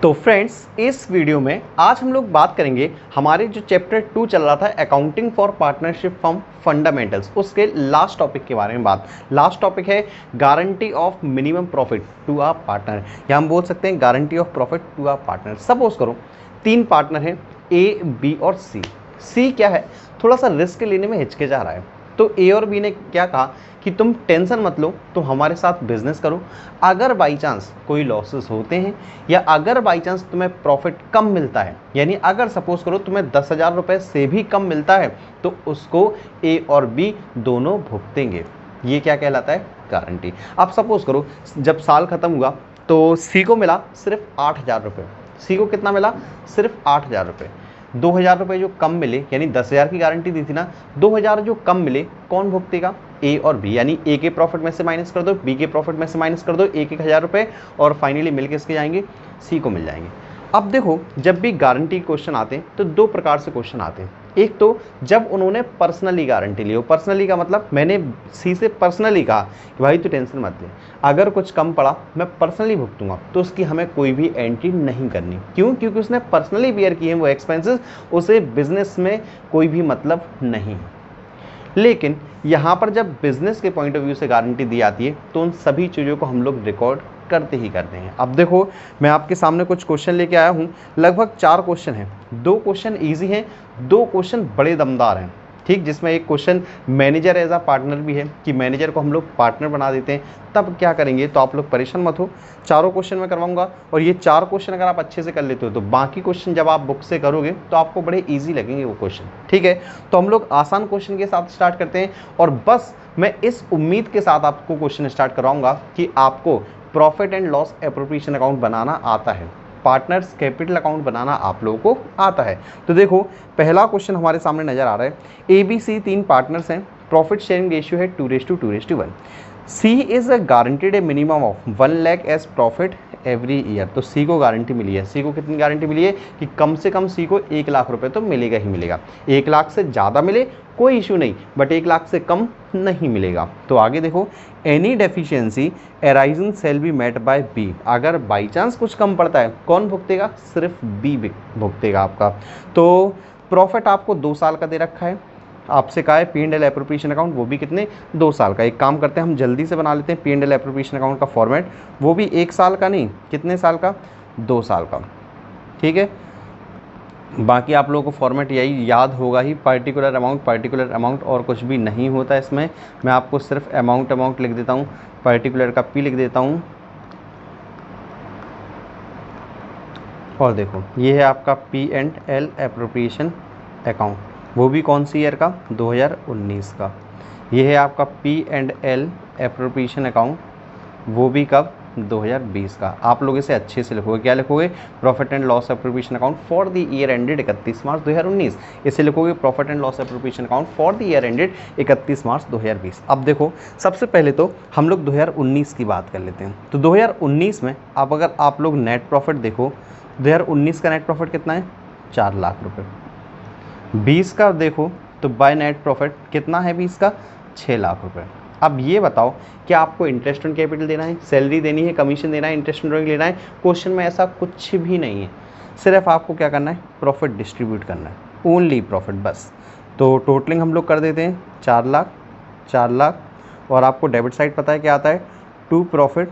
तो फ्रेंड्स, इस वीडियो में आज हम लोग बात करेंगे हमारे जो चैप्टर 2 चल रहा था accounting for partnership firm fundamentals, उसके लास्ट टॉपिक के बारे में बात। लास्ट टॉपिक है guarantee of minimum profit to a partner, या हम बोल सकते हैं guarantee of profit to a partner. Suppose करो 3 पार्टनर हैं, ए, बी और सी। सी क्या है, थोड़ा सा रिस्क लेने में हिचकिचा रहा है, तो ए और बी ने क्या कहा कि तुम टेंशन मत लो, तुम हमारे साथ बिजनेस करो। अगर बाई चांस कोई लॉसेस होते हैं या अगर बाई चांस तुम्हें प्रॉफिट कम मिलता है, यानी अगर सपोज करो तुम्हें 10,000 रुपये से भी कम मिलता है, तो उसको ए और बी दोनों भुगतेंगे। ये क्या कहलाता है, गारंटी। अब सपोज करो जब साल खत्म हुआ तो सी को मिला सिर्फ 8,000 रुपये। सी को कितना मिला, सिर्फ 8,000 रुपये। 2,000 रुपये जो कम मिले, यानी 10,000 की गारंटी दी थी ना, 2,000 जो कम मिले कौन भुगतेगा, ए और बी। यानी ए के प्रॉफिट में से माइनस कर दो, बी के प्रॉफिट में से माइनस कर दो, 1,000 रुपये, और फाइनली मिल किसके जाएंगे, सी को मिल जाएंगे। अब देखो, जब भी गारंटी क्वेश्चन आते हैं तो 2 प्रकार से क्वेश्चन आते हैं। एक तो जब उन्होंने पर्सनली गारंटी ली हो, पर्सनली का मतलब मैंने सी से पर्सनली कहा कि भाई तू टेंशन मत ले, अगर कुछ कम पड़ा मैं पर्सनली भुगतूंगा, तो उसकी हमें कोई भी एंट्री नहीं करनी। क्यों? क्योंकि उसने पर्सनली बियर किए हैं वो एक्सपेंसेस, उसे बिजनेस में कोई भी मतलब नहीं। लेकिन यहाँ पर जब बिजनेस के पॉइंट ऑफ व्यू से गारंटी दी जाती है तो उन सभी चीज़ों को हम लोग रिकॉर्ड करते ही करते हैं। अब देखो, मैं आपके सामने कुछ क्वेश्चन लेके आया हूँ, लगभग 4 क्वेश्चन हैं। 2 क्वेश्चन ईजी हैं, 2 क्वेश्चन बड़े दमदार हैं, ठीक। जिसमें एक question manager as a partner भी है कि मैनेजर को हम लोग पार्टनर बना देते हैं, तब क्या करेंगे। तो आप लोग परेशान मत हो, चारों क्वेश्चन मैं करवाऊंगा, और ये 4 क्वेश्चन अगर आप अच्छे से कर लेते हो तो बाकी क्वेश्चन जब आप बुक से करोगे तो आपको बड़े ईजी लगेंगे वो क्वेश्चन, ठीक है। तो हम लोग आसान क्वेश्चन के साथ स्टार्ट करते हैं, और बस मैं इस उम्मीद के साथ आपको क्वेश्चन स्टार्ट करवाऊंगा कि आपको profit and loss appropriation account बनाना आता है, पार्टनर्स कैपिटल अकाउंट बनाना आप लोगों को आता है। तो देखो, पहला क्वेश्चन हमारे सामने नजर आ रहा है। ए बी सी 3 पार्टनर्स हैं, प्रॉफिट शेयरिंग रेशियो है 2:2:1। C is guaranteed a minimum of 1 lakh as profit every year. तो सी को गारंटी मिली है। सी को कितनी गारंटी मिली है कि कम से कम सी को 1 लाख रुपए तो मिलेगा ही मिलेगा। 1 लाख से ज़्यादा मिले कोई इशू नहीं, बट 1 लाख से कम नहीं मिलेगा। तो आगे देखो, any deficiency arising shall be met by B. अगर बाई चांस कुछ कम पड़ता है कौन भुगतेगा, सिर्फ बी भुगतेगा आपका। तो प्रॉफिट आपको 2 साल का दे रखा है, आपसे कहा है P and L appropriation account, वो भी कितने, 2 साल का। एक काम करते हैं, हम जल्दी से बना लेते हैं P and L appropriation account का फॉर्मेट, वो भी 1 साल का नहीं, कितने साल का, 2 साल का, ठीक है। बाकी आप लोगों को फॉर्मेट यही याद होगा ही, पर्टिकुलर अमाउंट, और कुछ भी नहीं होता इसमें। मैं आपको सिर्फ अमाउंट लिख देता हूँ, पर्टिकुलर का पी लिख देता हूँ, और देखो ये है आपका P and L appropriation account, वो भी कौन सी ईयर का, 2019 का। ये है आपका P and L appropriation account, वो भी कब, 2020 का। आप लोग इसे अच्छे से लिखोगे, क्या लिखोगे, profit and loss appropriation account for the year ended 31 मार्च 2019। इसे लिखोगे profit and loss appropriation account for the year ended 31 March 2020। अब देखो, सबसे पहले तो हम लोग 2019 की बात कर लेते हैं। तो 2019 में अब अगर आप लोग नेट प्रॉफिट देखो, 2019 का नेट प्रॉफिट कितना है, 4 लाख रुपये। 20 का देखो तो बाय नेट प्रॉफिट कितना है, 20 का 6 लाख रुपए। अब ये बताओ कि आपको इंटरेस्ट ऑन कैपिटल देना है, सैलरी देनी है, कमीशन देना है, इंटरेस्ट ऑन लेना है, क्वेश्चन में ऐसा कुछ भी नहीं है। सिर्फ आपको क्या करना है, प्रॉफिट डिस्ट्रीब्यूट करना है, ओनली प्रॉफिट बस। तो टोटलिंग हम लोग कर देते हैं 4 लाख, 4 लाख, और आपको डेबिट साइड पता है क्या आता है, टू प्रॉफिट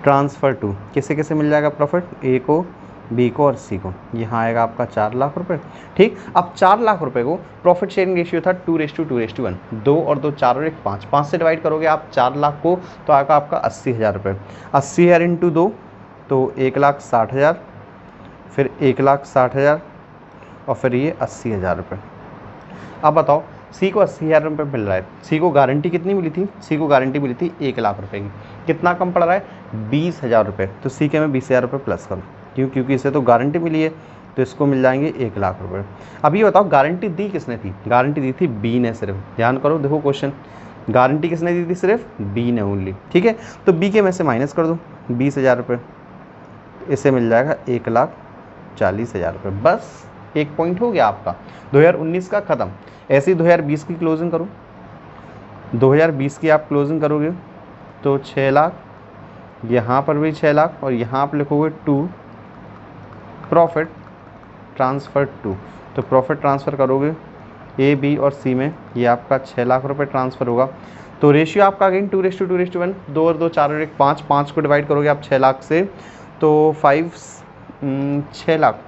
ट्रांसफ़र टू, किसे किसे मिल जाएगा प्रॉफिट, ए को, बी को और सी को। यहाँ आएगा आपका 4 लाख रुपए, ठीक। अब 4 लाख रुपए को प्रॉफिट शेयरिंग रेशियो था 2:2:1, 2 और 2 4 और 1 5, 5 से डिवाइड करोगे आप 4 लाख को, तो आएगा आपका 80,000 रुपये। 80,000 इंटू 2 तो 1,60,000, फिर 1,60,000, और फिर ये 80,000 रुपये। अब बताओ, सी को 80,000 रुपये मिल रहा है, सी को गारंटी कितनी मिली थी, सी को गारंटी मिली थी 1 लाख रुपये की। कितना कम पड़ रहा है, 20,000 रुपये। तो सी के में 20,000 रुपये प्लस करो, क्योंकि इसे तो गारंटी मिली है, तो इसको मिल जाएंगे 1 लाख रुपये। अब ये बताओ, गारंटी दी किसने थी, गारंटी दी थी बी ने। सिर्फ ध्यान करो, देखो क्वेश्चन, गारंटी किसने दी थी, सिर्फ बी ने ओनली, ठीक है। तो बी के में से माइनस कर दो 20,000 रुपये, इसे मिल जाएगा 1,40,000 रुपये। बस एक पॉइंट हो गया आपका, 2019 का ख़त्म। ऐसे ही 2020 की क्लोजिंग करो, 2020 की आप क्लोजिंग करोगे तो 6 लाख यहाँ पर भी 6 लाख और यहाँ आप लिखोगे टू प्रॉफिट ट्रांसफ़र टू। तो प्रॉफिट ट्रांसफ़र करोगे ए बी और सी में, ये आपका 6 लाख रुपए ट्रांसफ़र होगा। तो रेशियो आपका अगेन 2:2:1, 2 और 2 4 और 1 5, 5 को डिवाइड करोगे आप 6 लाख से, तो 6 लाख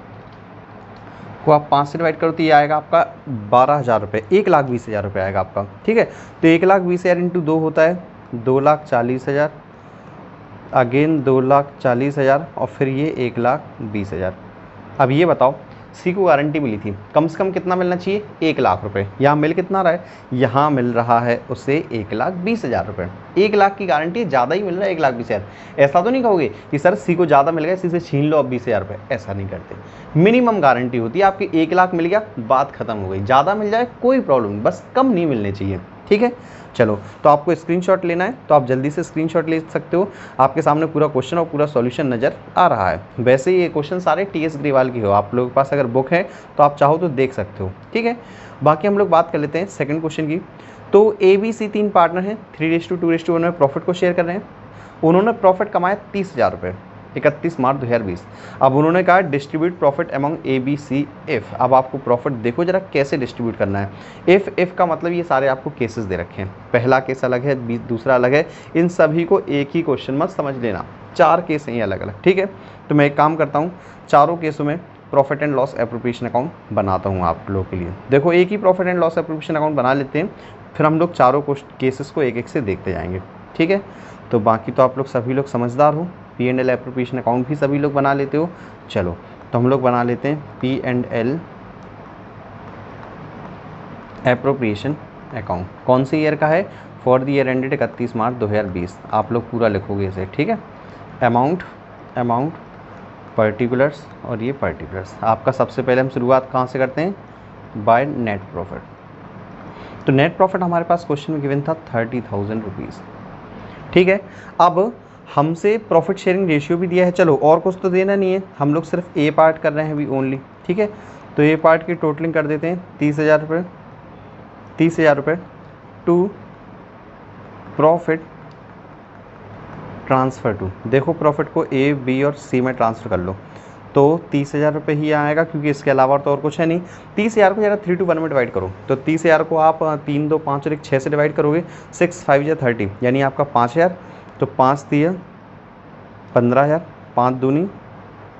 को आप 5 से डिवाइड करो तो ये आएगा आपका 12,000 रुपये, 1,20,000 रुपये आएगा आपका। ठीक है, तो 1,20,000 इंटू 2 होता है 2,40,000, अगेन 2,40,000 और फिर ये 1,20,000। अब ये बताओ, सी को गारंटी मिली थी, कम से कम कितना मिलना चाहिए? 1 लाख रुपए। यहाँ मिल कितना रहा है? यहाँ मिल रहा है उसे 1,20,000 रुपये। 1 लाख की गारंटी, ज़्यादा ही मिल रहा है 1,20,000। ऐसा तो नहीं कहोगे कि सर सी को ज़्यादा मिल गया, सी से छीन लो अब 20,000 रुपये, ऐसा नहीं करते। मिनिमम गारंटी होती है आपकी, 1 लाख मिल गया, बात खत्म हो गई। ज़्यादा मिल जाए कोई प्रॉब्लम नहीं, बस कम नहीं मिलने चाहिए। ठीक है, चलो, तो आपको स्क्रीनशॉट लेना है तो आप जल्दी से स्क्रीनशॉट ले सकते हो। आपके सामने पूरा क्वेश्चन और पूरा सॉल्यूशन नज़र आ रहा है। वैसे ये क्वेश्चन सारे टीएस ग्रेवाल की हो, आप लोगों के पास अगर बुक है तो आप चाहो तो देख सकते हो। ठीक है, बाकी हम लोग बात कर लेते हैं सेकंड क्वेश्चन की। तो ए बी सी 3 पार्टनर हैं, 3:2:1 में प्रॉफिट को शेयर कर रहे हैं। उन्होंने प्रॉफिट कमाया 30,000 रुपये 31 मार्च 2020। अब उन्होंने कहा distribute profit among A B C F. अब आपको प्रॉफिट देखो जरा कैसे डिस्ट्रीब्यूट करना है। एफ का मतलब ये सारे आपको केसेस दे रखे हैं, पहला केस अलग है, दूसरा अलग है, इन सभी को एक ही क्वेश्चन मत समझ लेना, 4 केस हैं अलग अलग। ठीक है, तो मैं एक काम करता हूँ, चारों केसों में profit and loss appropriation account बनाता हूँ आप लोगों के लिए। देखो, एक ही profit and loss appropriation account बना लेते हैं, फिर हम लोग चारों केसेस को एक एक से देखते जाएंगे। ठीक है, तो बाकी तो आप लोग सभी लोग समझदार हो, P and L appropriation account भी सभी लोग बना लेते हो। चलो, तो हम लोग बना लेते हैं P and L appropriation account. कौन से ईयर का है? For the year ended 31 March 2020। आप लोग पूरा लिखोगे इसे। ठीक है, अमाउंट पर्टिकुलर्स और ये पर्टिकुलर्स। आपका सबसे पहले हम शुरुआत कहाँ से करते हैं? By net profit. तो नेट प्रॉफिट हमारे पास क्वेश्चन में गिवन था 30,000 रुपीज़। ठीक है, अब हमसे प्रॉफिट शेयरिंग रेशियो भी दिया है। चलो, और कुछ तो देना नहीं है, हम लोग सिर्फ ए पार्ट कर रहे हैं अभी ओनली। ठीक है, तो ए पार्ट की टोटलिंग कर देते हैं 30,000 रुपये, 30,000 रुपये टू प्रॉफिट ट्रांसफ़र टू। देखो, प्रॉफिट को ए बी और सी में ट्रांसफ़र कर लो तो 30,000 रुपये ही आएगा, क्योंकि इसके अलावा तो और कुछ है नहीं। 30,000 को ज़रा 3:1 में डिवाइड करो, तो 30,000 को आप 3, 2, 5 और 1 6 से डिवाइड करोगे, 6, 5 या 30, यानी आपका 5,000। तो 5 दिया 15,000, 5 दूनी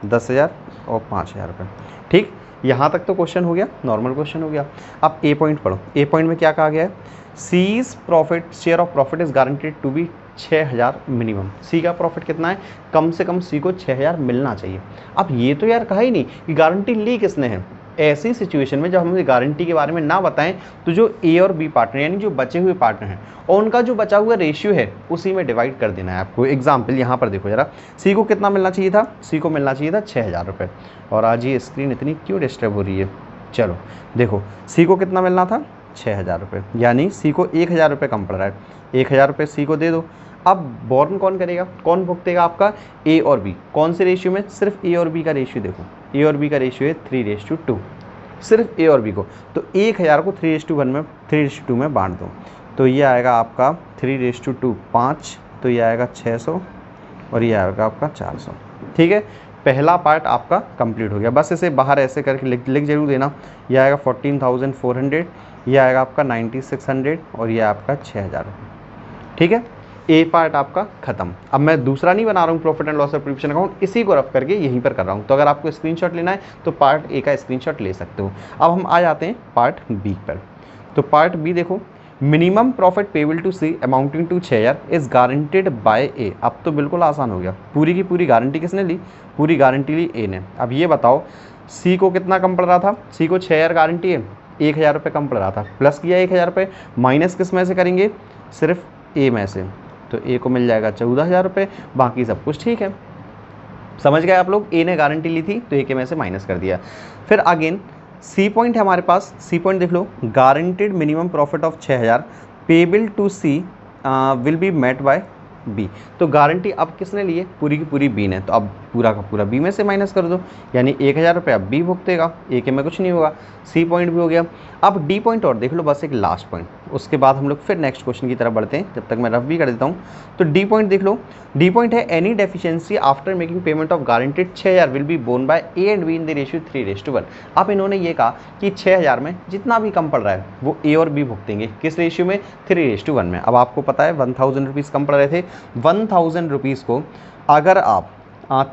10,000 और 5,000 रुपये। ठीक, यहाँ तक तो क्वेश्चन हो गया, नॉर्मल क्वेश्चन हो गया। अब ए पॉइंट पढ़ो। ए पॉइंट में क्या कहा गया है? C's profit, share of profit is guaranteed to be 6,000 minimum. C का प्रॉफिट कितना है? कम से कम सी को 6,000 मिलना चाहिए। अब ये तो यार कहा ही नहीं कि गारंटी ली किसने है। ऐसी सिचुएशन में जब हमें गारंटी के बारे में ना बताएं, तो जो ए और बी पार्टनर यानी जो बचे हुए पार्टनर हैं और उनका जो बचा हुआ रेशियो है उसी में डिवाइड कर देना है आपको। एग्जाम्पल यहाँ पर देखो जरा, सी को कितना मिलना चाहिए था? सी को मिलना चाहिए था 6,000 रुपये। और आज ये स्क्रीन इतनी क्यों डिस्टर्ब हो रही है? चलो देखो, सी को कितना मिलना था? 6,000 रुपये, यानी सी को 1,000 रुपये कम पड़ रहा है। 1,000 रुपये सी को दे दो। अब बॉर्न कौन करेगा, कौन भुगतेगा? आपका ए और बी। कौन से रेशियो में? सिर्फ ए और बी का रेशियो देखो, ए और बी का रेशियो है 3:2, सिर्फ ए और बी को। तो 1,000 को 3:1 में 3:2 में बांट दो, तो ये आएगा आपका 3:2 5, तो ये आएगा 600 और ये आएगा आपका 400। ठीक है, पहला पार्ट आपका कंप्लीट हो गया। बस इसे बाहर ऐसे करके लिख जरूर देना। ये आएगा 14,400, ये आएगा आपका 9,600 और ये आपका 6,000। ठीक है, ए पार्ट आपका खत्म। अब मैं दूसरा नहीं बना रहा हूँ profit and loss appropriation account, इसी को रफ करके यहीं पर कर रहा हूँ। तो अगर आपको स्क्रीनशॉट लेना है तो पार्ट ए का स्क्रीनशॉट ले सकते हो। अब हम आ जाते हैं पार्ट बी पर। तो पार्ट बी देखो, minimum profit payable to C amounting to 6,000 is guaranteed by A. अब तो बिल्कुल आसान हो गया, पूरी की पूरी गारंटी किसने ली? पूरी गारंटी ली ए ने। अब ये बताओ, सी को कितना कम पड़ रहा था? सी को 6,000 गारंटी है, 1,000 रुपये कम पड़ रहा था, प्लस किया 1,000 रुपये, माइनस किस में से करेंगे? सिर्फ ए में से। तो ए को मिल जाएगा 14,000 रुपये, बाकी सब कुछ ठीक है। समझ गए आप लोग? ए ने गारंटी ली थी तो ए के में से माइनस कर दिया। फिर अगेन सी पॉइंट है हमारे पास, सी पॉइंट देख लो, guaranteed minimum profit of 6,000 payable to C will be met by B. तो गारंटी अब किसने ली है? पूरी की पूरी बी ने। तो अब पूरा का पूरा बी में से माइनस कर दो, यानी 1,000 रुपये अब बी भुगतेगा, ए के में कुछ नहीं होगा। सी पॉइंट भी हो गया। अब डी पॉइंट और देख लो, बस एक लास्ट पॉइंट, उसके बाद हम लोग फिर नेक्स्ट क्वेश्चन की तरफ बढ़ते हैं, जब तक मैं रफ भी कर देता हूँ। तो डी पॉइंट देख लो, डी पॉइंट है any deficiency after making payment of guaranteed 6000 will be borne by A and B in the ratio 3:1। अब इन्होंने ये कहा कि 6000 में जितना भी कम पड़ रहा है वो ए और बी भुगतेंगे, किस रेशियो में, 3:1 में। अब आपको पता है 1000 रुपीज़ कम पड़ रहे थे, 1000 रुपीज़ को अगर आप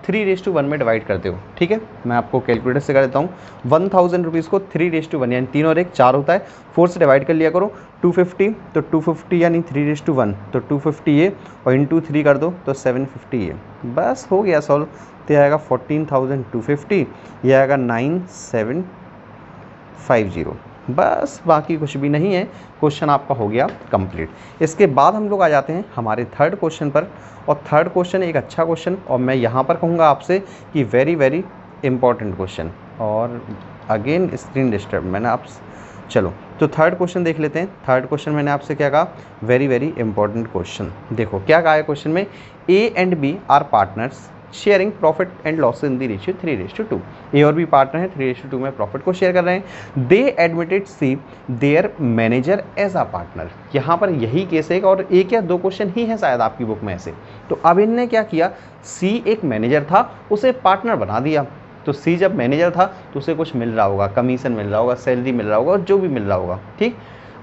3:1 में डिवाइड करते हो, ठीक है, मैं आपको कैलकुलेटर से कर देता हूँ। 1000 रुपीज़ को 3:1 यानी 3 और 1 4 होता है, 4 से डिवाइड कर लिया करो। 250 तो 250 यानी 3:1 तो 250 ये और इंटू 3 कर दो तो 750 ये, बस हो गया सॉल्व। तो आएगा 14,250, ये आएगा 9750, बस बाकी कुछ भी नहीं है। क्वेश्चन आपका हो गया कंप्लीट। इसके बाद हम लोग आ जाते हैं हमारे थर्ड क्वेश्चन पर, और थर्ड क्वेश्चन एक अच्छा क्वेश्चन, और मैं यहाँ पर कहूँगा आपसे कि वेरी वेरी इंपॉर्टेंट क्वेश्चन। और अगेन स्क्रीन डिस्टर्ब मैंने आप, चलो तो थर्ड क्वेश्चन देख लेते हैं। थर्ड क्वेश्चन मैंने आपसे क्या कहा, वेरी वेरी इंपॉर्टेंट क्वेश्चन। देखो क्या कहा है क्वेश्चन में, A and B are partners sharing profit and loss in the ratio 3:2। A और बी पार्टनर है, 3:2 में प्रॉफिट को शेयर कर रहे हैं। They admitted C their manager as a partner. यहाँ पर यही केस है और एक या दो क्वेश्चन ही है शायद आपकी बुक में ऐसे। तो अब इनने क्या किया, सी एक मैनेजर था उसे पार्टनर बना दिया। तो सी जब मैनेजर था तो उसे कुछ मिल रहा होगा, कमीशन मिल रहा होगा, सैलरी मिल रहा होगा और जो भी मिल रहा होगा, ठीक।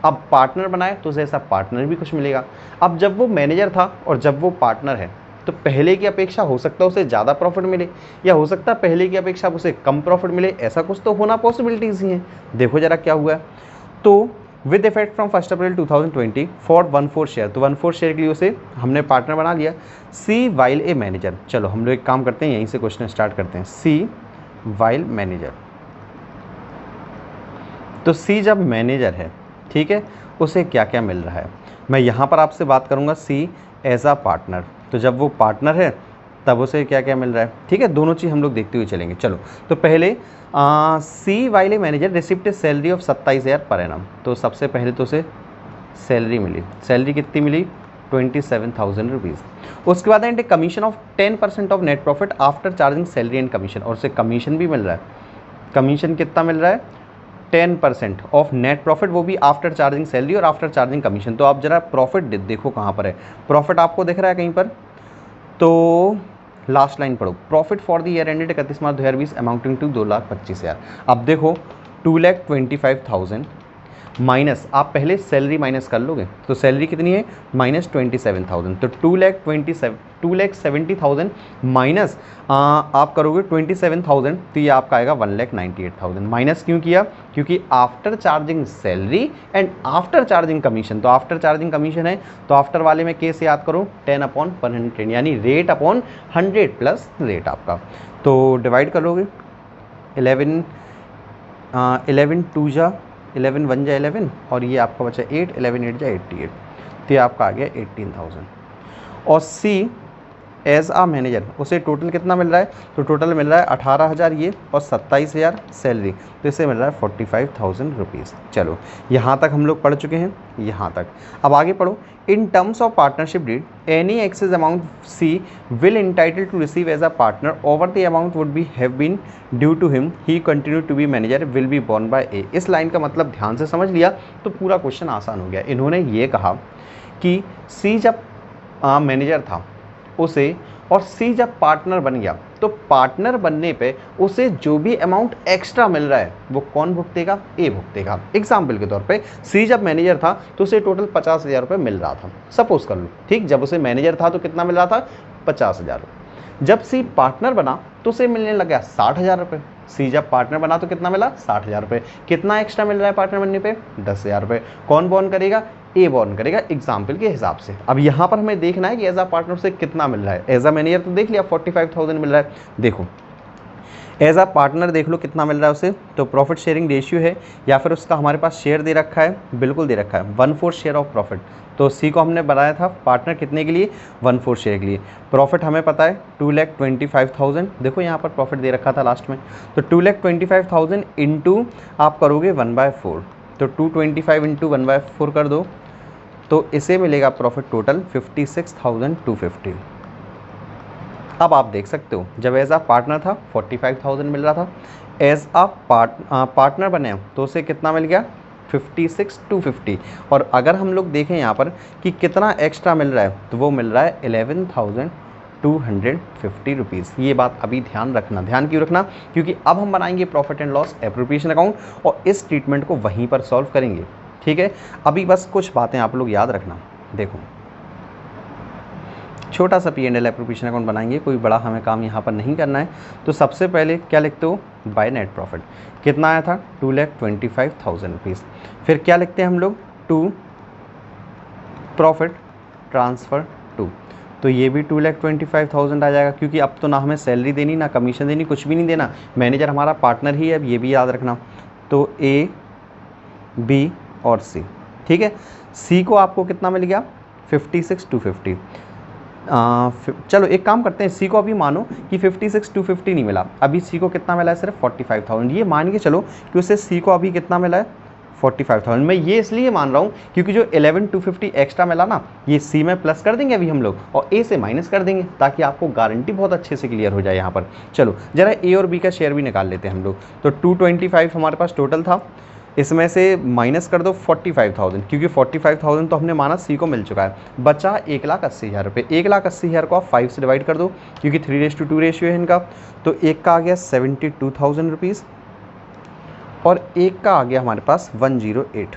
अब पार्टनर बनाए तो उसे ऐसा पार्टनर भी कुछ मिलेगा। अब जब वो मैनेजर था और जब वो पार्टनर है तो पहले की अपेक्षा हो सकता है उसे ज़्यादा प्रॉफिट मिले, या हो सकता है पहले की अपेक्षा उसे कम प्रॉफिट मिले, ऐसा कुछ तो होना पॉसिबिलिटीज़ ही हैं। देखो जरा क्या हुआ है। तो with effect from 1 April 2020 for 1/4 share, तो 1/4 शेयर के लिए उसे हमने पार्टनर बना लिया। सी वाइल ए मैनेजर, चलो हम लोग एक काम करते हैं, यहीं से क्वेश्चन स्टार्ट करते हैं। सी वाइल मैनेजर, तो सी जब मैनेजर है, ठीक है, उसे क्या क्या मिल रहा है। मैं यहाँ पर आपसे बात करूँगा सी एज अ पार्टनर, तो जब वो पार्टनर है तब उसे क्या क्या मिल रहा है, ठीक है, दोनों चीज़ हम लोग देखते हुए चलेंगे। चलो तो पहले C while manager receipt salary of 27,000 per annum, तो सबसे पहले तो उसे सैलरी मिली। सैलरी कितनी मिली, 27,000 रुपीज़। उसके बाद and commission of 10% of net profit after charging salary and commission, और उसे कमीशन भी मिल रहा है। कमीशन कितना मिल रहा है, 10% ऑफ नेट प्रॉफिट, वो भी आफ्टर चार्जिंग सैलरी और आफ्टर चार्जिंग कमीशन। तो आप जरा प्रॉफिट देखो कहाँ पर है, प्रॉफिट आपको दिख रहा है कहीं पर, तो लास्ट लाइन पढ़ो, profit for the year ended 31 March 2020 amounting to 2,25,000। अब देखो 2,25,000 माइनस, आप पहले सैलरी माइनस कर लोगे, तो सैलरी कितनी है, -27,000, तो 2,70,000 माइनस आप करोगे 27,000, तो ये आपका आएगा 1,98,000। माइनस क्यों किया, क्योंकि after charging salary and after charging commission, तो आफ्टर चार्जिंग कमीशन है तो आफ्टर वाले में केस याद करो 10/100, यानी रेट अपॉन 100 प्लस रेट आपका। तो डिवाइड करोगे 11 2 जा 11 1 जा 11, और ये आपका बचा 8, 11 8 जा 88, तो ये आपका आ गया 18,000। और सी एज आ मैनेजर, उसे टोटल कितना मिल रहा है, तो टोटल मिल रहा है 18,000 ये और 27,000 सैलरी, तो इसे मिल रहा है 45,000 रुपीज़। चलो यहाँ तक हम लोग पढ़ चुके हैं, यहाँ तक। अब आगे पढ़ो, in terms of partnership deed any excess amount C will entitle to receive as a partner over the amount would be have been due to him he continue to be manager will be borne by A. इस line का मतलब ध्यान से समझ लिया तो पूरा question आसान हो गया। इन्होंने ये कहा कि सी जब मैनेजर था उसे, और सी जब पार्टनर बन गया, तो पार्टनर बनने पे उसे जो भी अमाउंट एक्स्ट्रा मिल रहा है वो कौन भुगतेगा, ए भुगतेगा। एग्जाम्पल के तौर पे सी जब मैनेजर था तो उसे टोटल 50,000 रुपये मिल रहा था, सपोज कर लो, ठीक। जब उसे मैनेजर था तो कितना मिल रहा था, 50,000। जब सी पार्टनर बना तो उसे मिलने लगा 60,000 रुपये। सी जब पार्टनर बना तो कितना मिला, 60,000 रुपये। कितना एक्स्ट्रा मिल रहा है पार्टनर बनने पे, 10,000 रुपये। कौन बॉर्न करेगा, ए बॉर्न करेगा, एग्जाम्पल के हिसाब से। अब यहाँ पर हमें देखना है कि एज अ पार्टनर से कितना मिल रहा है। एज अ मैनेजर तो देख लिया 45,000 मिल रहा है, देखो एज अ पार्टनर देख लो कितना मिल रहा है उसे, तो प्रॉफिट शेयरिंग रेशियो है या फिर उसका हमारे पास शेयर दे रखा है, बिल्कुल दे रखा है 1/4 शेयर ऑफ प्रॉफिट। तो सी को हमने बनाया था पार्टनर कितने के लिए, 1/4 शेयर के लिए। प्रॉफिट हमें पता है 2,25,000, देखो यहाँ पर प्रॉफिट दे रखा था लास्ट में, तो 2,25,000 इंटू आप करोगे 1/4, तो 225 इंटू 1/4 कर दो, तो इसे मिलेगा प्रॉफिट टोटल 56,250। अब आप देख सकते हो जब एज आ पार्टनर था 45,000 मिल रहा था, एज आ पार्टनर बने तो उसे कितना मिल गया, 56,250। और अगर हम लोग देखें यहाँ पर कि कितना एक्स्ट्रा मिल रहा है तो वो मिल रहा है 11,250 रुपीज़। ये बात अभी ध्यान रखना। ध्यान क्यों रखना? क्योंकि अब हम बनाएंगे profit and loss appropriation account और इस ट्रीटमेंट को वहीं पर सॉल्व करेंगे। ठीक है, अभी बस कुछ बातें आप लोग याद रखना। देखो, छोटा सा P&L एप्रोप्रिएशन अकाउंट बनाएंगे, कोई बड़ा हमें काम यहाँ पर नहीं करना है। तो सबसे पहले क्या लिखते हो? By net profit. कितना आया था? 2,25,000 रुपीज़। फिर क्या लिखते हैं हम लोग? To profit transfer to. तो ये भी 2,25,000 आ जाएगा, क्योंकि अब तो ना हमें सैलरी देनी, ना कमीशन देनी, कुछ भी नहीं देना। मैनेजर हमारा पार्टनर ही है, अब ये भी याद रखना। तो A, B और C। ठीक है, C को आपको कितना मिल गया? 56,250। चलो एक काम करते हैं, C को अभी मानो कि 56,250 नहीं मिला, अभी C को कितना मिला है? सिर्फ 45,000। ये मान के चलो कि उसे C को अभी कितना मिला है? 45,000। मैं ये इसलिए मान रहा हूँ क्योंकि जो 11,250 एक्स्ट्रा मिला ना, ये C में प्लस कर देंगे अभी हम लोग और A से माइनस कर देंगे, ताकि आपको गारंटी बहुत अच्छे से क्लियर हो जाए यहाँ पर। चलो जरा A और B का शेयर भी निकाल लेते हैं हम लोग। तो 225 हमारे पास टोटल था, इसमें से माइनस कर दो 45,000, क्योंकि 45,000 तो हमने माना C को मिल चुका है। बचा 1,80,000 रुपये। 1,80,000 को आप 5 से डिवाइड कर दो, क्योंकि 3:2 रेशियो है इनका। तो एक का आ गया 72,000 रुपीज़ और एक का आ गया हमारे पास 108।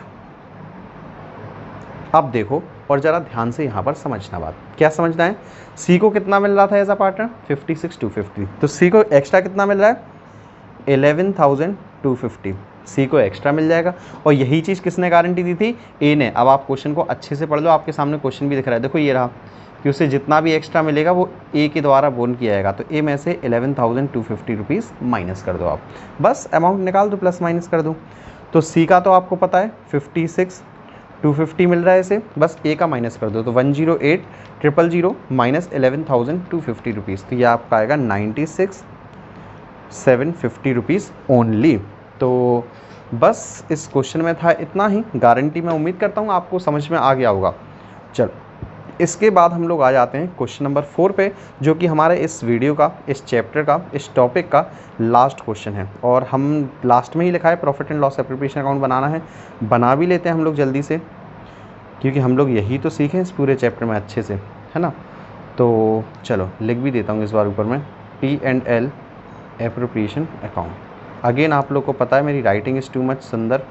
अब देखो और ज़रा ध्यान से यहाँ पर समझना बात। क्या समझना है? C को कितना मिल रहा था एज अ पार्टनर? 56,250। तो C को एक्स्ट्रा कितना मिल रहा है? 11,250। C को एक्स्ट्रा मिल जाएगा। और यही चीज़ किसने गारंटी दी थी? A ने। अब आप क्वेश्चन को अच्छे से पढ़ लो, आपके सामने क्वेश्चन भी दिख रहा है। देखो ये रहा कि उसे जितना भी एक्स्ट्रा मिलेगा वो A के द्वारा बोन किया जाएगा। तो A में से 11,250 रुपीज़ माइनस कर दो आप, बस अमाउंट निकाल दो, प्लस माइनस कर दो। तो C का तो आपको पता है 56,250 मिल रहा है इसे, बस A का माइनस कर दो। तो 108,000 माइनस 11,250 रुपीज़, तो ये आपका आएगा 96,750 रुपीज़ ओनली। तो बस इस क्वेश्चन में था इतना ही। गारंटी मैं उम्मीद करता हूँ आपको समझ में आ गया होगा। चलो इसके बाद हम लोग आ जाते हैं क्वेश्चन नंबर 4 पे, जो कि हमारे इस वीडियो का, इस चैप्टर का, इस टॉपिक का लास्ट क्वेश्चन है। और हम लास्ट में ही लिखा है profit and loss appropriation account बनाना है। बना भी लेते हैं हम लोग जल्दी से, क्योंकि हम लोग यही तो सीखें इस पूरे चैप्टर में अच्छे से, है ना। तो चलो लिख भी देता हूँ इस बार ऊपर में, P&L एप्रोप्रिएशन अकाउंट। अगेन आप लोग को पता है मेरी राइटिंग इज़ टू मच सुंदर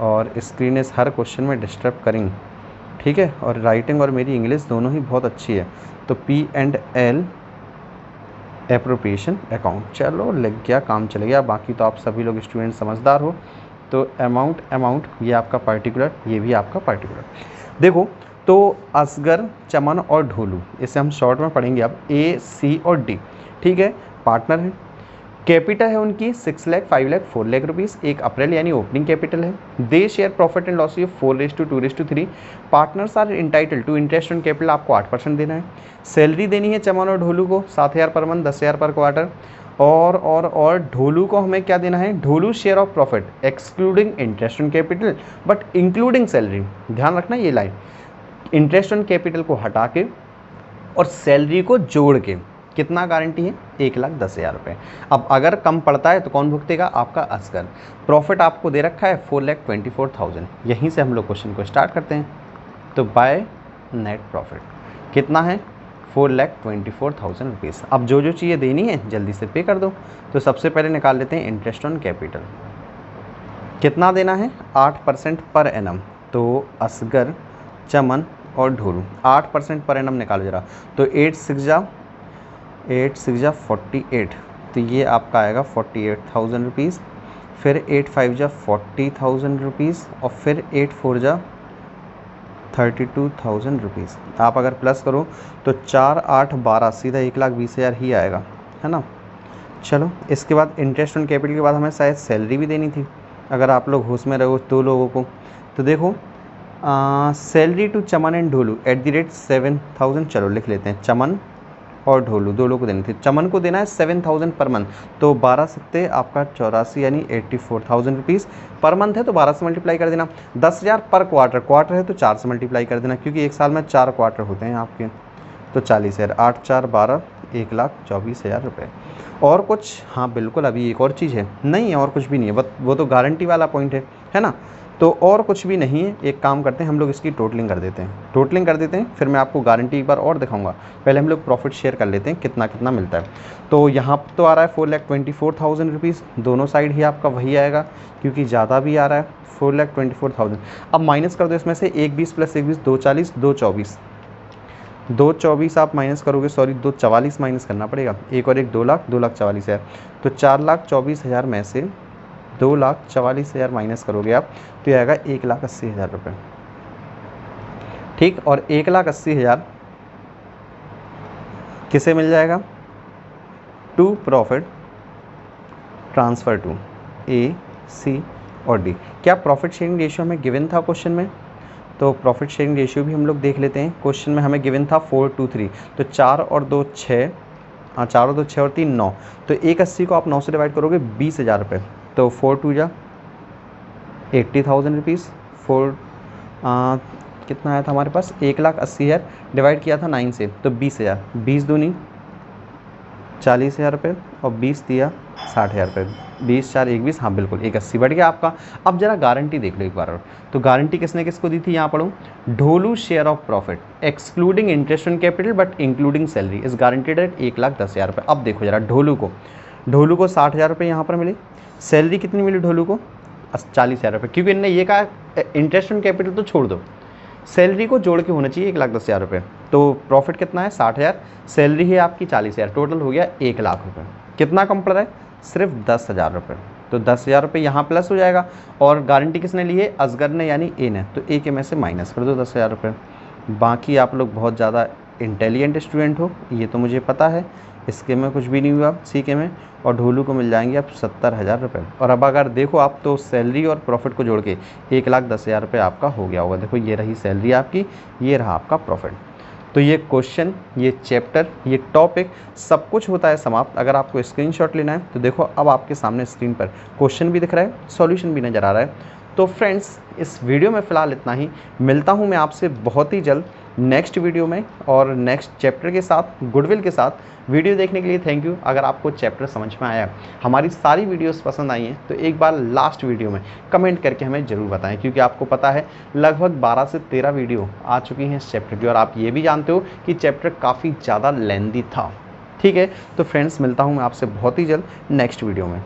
और स्क्रीन इज़ हर क्वेश्चन में डिस्टर्ब करिंग, ठीक है। और राइटिंग और मेरी इंग्लिश दोनों ही बहुत अच्छी है। तो P&L एप्रोप्रिएशन अकाउंट, चलो लग गया, काम चल गया। बाकी तो आप सभी लोग स्टूडेंट समझदार हो। तो अमाउंट ये आपका पर्टिकुलर, ये भी आपका पर्टिकुलर। देखो तो असगर, चमन और ढोलू, इसे हम शॉर्ट में पढ़ेंगे अब, A, C और D, ठीक है, पार्टनर है। कैपिटल है उनकी 6 लाख, 5 लाख, 4 लाख रुपीज़। एक अप्रैल यानी ओपनिंग कैपिटल है। They share profit and loss 4:2:3। Partners are entitle to interest on capital, आपको 8% देना है। सैलरी देनी है चमन और ढोलू को 7,000 पर मंथ, 10,000 पर क्वार्टर। और ढोलू को हमें क्या देना है? Dholu share of profit excluding interest on capital but including salary. ध्यान रखना ये लाइन, इंटरेस्ट ऑन कैपिटल को हटा के और सैलरी को जोड़ के कितना गारंटी है? 1,10,000 रुपये। अब अगर कम पड़ता है तो कौन भुगतेगा? आपका असगर। प्रॉफिट आपको दे रखा है 4,24,000। यहीं से हम लोग क्वेश्चन को स्टार्ट करते हैं। तो बाय नेट प्रॉफिट कितना है? 4,24,000 रुपीज़। अब जो जो चीज़ें देनी है जल्दी से पे कर दो। तो सबसे पहले निकाल लेते हैं इंटरेस्ट ऑन कैपिटल। कितना देना है? 8% पर एनम। तो असगर, चमन और ढोलू 8% पर एनम निकालो जरा। तो 8 6 जा 48, तो ये आपका आएगा 48,000 रुपीज़। फिर 8 5 जा 40,000 रुपीज़ और फिर 8 4 जा 32,000 रुपीज़। आप अगर प्लस करो तो 4 8 12 सीधा 1,20,000 ही आएगा, है ना। चलो इसके बाद इंटरेस्ट ऑन कैपिटल के बाद हमें शायद सैलरी भी देनी थी, अगर आप लोग होश में रहो तो लोगों को। तो देखो salary to Chaman and Dholu @7,000, चलो लिख लेते हैं, चमन और ढोलू दो लोगों को देनी थी। चमन को देना है 7,000 पर मंथ, तो 12 सत्ते आपका 84 यानी 84,000 रुपीज़ पर मंथ है, तो 12 से मल्टीप्लाई कर देना। 10,000 पर क्वार्टर, क्वार्टर है तो 4 से मल्टीप्लाई कर देना, क्योंकि एक साल में 4 क्वार्टर होते हैं आपके। तो 40,000, 8 4 12, 1,24,000 रुपये। और कुछ? हाँ बिल्कुल, अभी एक और चीज़ है। नहीं है, और कुछ भी नहीं है, बस वो तो गारंटी वाला पॉइंट है ना। तो और कुछ भी नहीं है। एक काम करते हैं, हम लोग इसकी टोटलिंग कर देते हैं, फिर मैं आपको गारंटी एक बार और दिखाऊंगा। पहले हम लोग प्रॉफिट शेयर कर लेते हैं कितना कितना मिलता है। तो यहाँ तो आ रहा है 4,24,000 रुपीज़, दोनों साइड ही आपका वही आएगा, क्योंकि ज़्यादा भी आ रहा है 4,24,000। अब माइनस कर दो इसमें से 1,20 + 1,20 2,40 2,24 2,24 आप माइनस करोगे, सॉरी 2,44 माइनस करना पड़ेगा, एक और एक 2 लाख, 2,44,000। तो 4,24,000 में से 2,44,000 माइनस करोगे आप, तो ये आएगा 1,80,000 रुपये। ठीक, और 1,80,000 किसे मिल जाएगा? टू प्रॉफिट ट्रांसफ़र टू ए, सी और डी। क्या प्रॉफिट शेयरिंग रेशियो हमें गिवन था क्वेश्चन में? तो प्रॉफिट शेयरिंग रेशियो भी हम लोग देख लेते हैं। क्वेश्चन में हमें गिवन था 4:2:3, तो 4 और 2 6, 4 और 2 6 और 3 9। तो 1,80 को आप 9 से डिवाइड करोगे 20,000 रुपये। तो 4 2 80,000 रुपीज़। कितना आया था हमारे पास? 1,80,000 डिवाइड किया था 9 से, तो 20,000। 20 दूनी 40,000 रुपये और 20 दिया 60,000 रुपये। 20 4 1 20, हाँ बिल्कुल 1,80 बढ़ गया आपका। अब जरा गारंटी देख लो एक बार और। तो गारंटी किसने किसको दी थी? यहाँ पढ़ो, Dholu share of profit excluding interest on capital but including salary is guaranteed at 1,10,000 रुपये। अब देखो जरा, ढोलू को 60,000 रुपये यहाँ पर मिले। सैलरी कितनी मिली ढोलू को? 40,000 रुपये, क्योंकि इनने ये कहा इंटरेस्ट ऑन कैपिटल तो छोड़ दो, सैलरी को जोड़ के होना चाहिए 1,10,000 रुपये। तो प्रॉफिट कितना है? 60,000, सैलरी है आपकी 40,000, टोटल हो गया 1,00,000 रुपये। कितना कम पड़ रहा है? सिर्फ 10,000 रुपये। तो 10,000 रुपये यहाँ प्लस हो जाएगा। और गारंटी किसने ली है? असगर ने, यानी ए ने। तो ए के में से माइनस कर दो 10,000 रुपये। बाकी आप लोग बहुत ज़्यादा इंटेलिजेंट स्टूडेंट हो, ये तो मुझे पता है। इसके में कुछ भी नहीं हुआ, सी के में। और ढोलू को मिल जाएंगे अब 70,000 रुपये। और अब अगर देखो आप, तो सैलरी और प्रॉफिट को जोड़ के 1,10,000 रुपये आपका हो गया होगा। देखो ये रही सैलरी आपकी, ये रहा आपका प्रॉफिट। तो ये क्वेश्चन, ये चैप्टर, ये टॉपिक सब कुछ होता है समाप्त। अगर आपको स्क्रीनशॉट लेना है तो देखो अब आपके सामने स्क्रीन पर क्वेश्चन भी दिख रहा है, सॉल्यूशन भी नज़र आ रहा है। तो फ्रेंड्स, इस वीडियो में फ़िलहाल इतना ही। मिलता हूँ मैं आपसे बहुत ही जल्द नेक्स्ट वीडियो में और नेक्स्ट चैप्टर के साथ, गुडविल के साथ। वीडियो देखने के लिए थैंक यू। अगर आपको चैप्टर समझ में आया, हमारी सारी वीडियोस पसंद आई हैं, तो एक बार लास्ट वीडियो में कमेंट करके हमें ज़रूर बताएं, क्योंकि आपको पता है लगभग 12 से 13 वीडियो आ चुकी हैं इस चैप्टर की, और आप ये भी जानते हो कि चैप्टर काफ़ी ज़्यादा लेंदी था। ठीक है, तो फ्रेंड्स मिलता हूँ मैं आपसे बहुत ही जल्द नेक्स्ट वीडियो में।